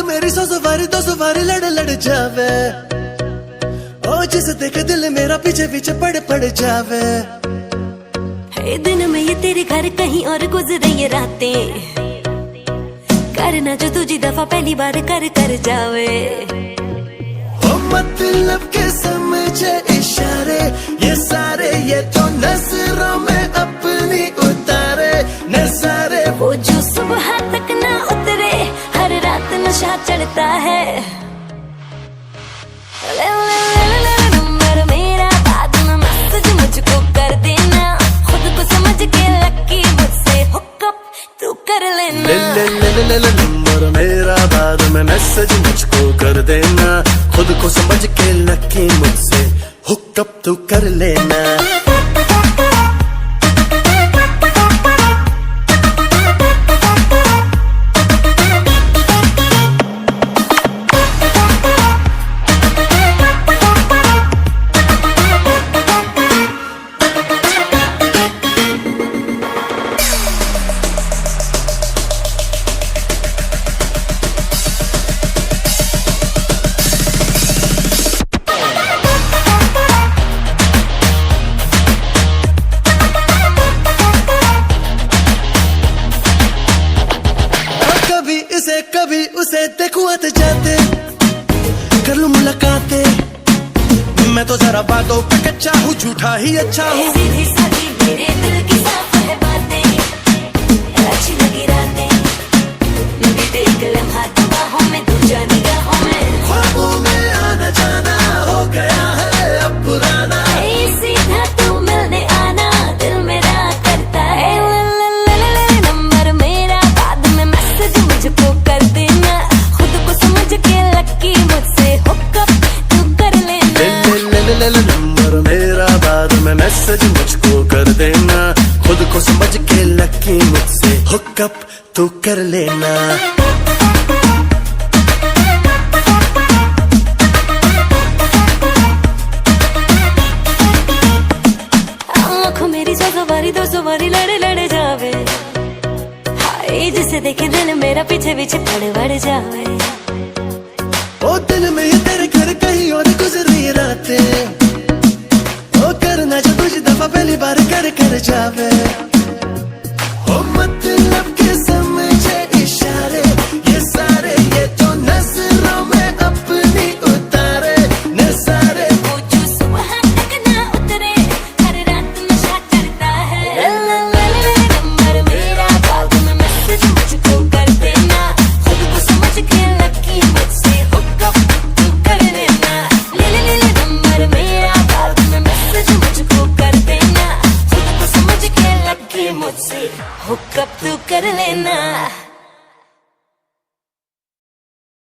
मेरी 100 सवारी 2 सवारी लड़ जावे, ओ जिसे देख दिल मेरा पीछे पीछे पड़ जावे। है दिन में ये तेरे घर कहीं और गुजरे ये रातें, करना जो तुझी दफा पहली बार कर जावे। ओ मतलब के समझे इशारे ये सारे, ये तो नजरों में अपनी उतारे नजारे। वो जो सुबह तक ना उतरे, हर रात नशा चढ़ता है। नंबर मेरा बाद में मैसेज मुझको कर देना, खुद को समझ के लकी मुझसे हुकअप तू कर लेना। नंबर मेरा बाद में मैसेज मुझको कर देना, खुद को समझ के लकी मुझसे हुकअप तू कर लेना। कभी उसे देखूं आते जाते, कर लूं मुलाकातें। मैं तो जरा बातों पे कच्चा हूँ, झूठा ही अच्छा हूँ। सीधी सादी मेरे दिल की साफ है बातें, अच्छी लगी रातें, बीते एक लम्हा बाहों में, दूजा निगाहों में। ख्वाबों में आना जाना हो गया है अब पुराना, सीधा तू मिलने आना दिल मेरा करता है। नंबर मेरा बाद में मैसेज मुझको कर देना, खुद को समझ के लकी मुझसे हुकअप तू कर लेना। नंबर मेरा बाद में मैसेज मुझको कर देना, खुद को समझ के लकी मुझसे हुकअप तू कर लेना। आँखों मेरी 100 सवारी 2 सवारी लड़ जावे, हाय जिसे देखे दिल मेरा पीछे पीछे पड़ जावे। ओ दिल में ये तेरे घर कहीं और गुजरी रातें, ओ करना जो तुझे दफा पहली बार कर जावे। ओ मतलब के समझे इशारे ये सारे, ये तो नजरों में अपनी उतारे नजारे। वो जो सुबह तक ना उतरे, हर रात नशा चढ़ता है। नंबर मेरा बाद में मैसेज मुझको कर देना, खुद को समझ के लकी मुझसे हुकअप तू कर लेना। नंबर मेरा बाद में मैसेज मुझको कर देना, खुद को समझ के लकी मुझसे हुकअप तू कर लेना।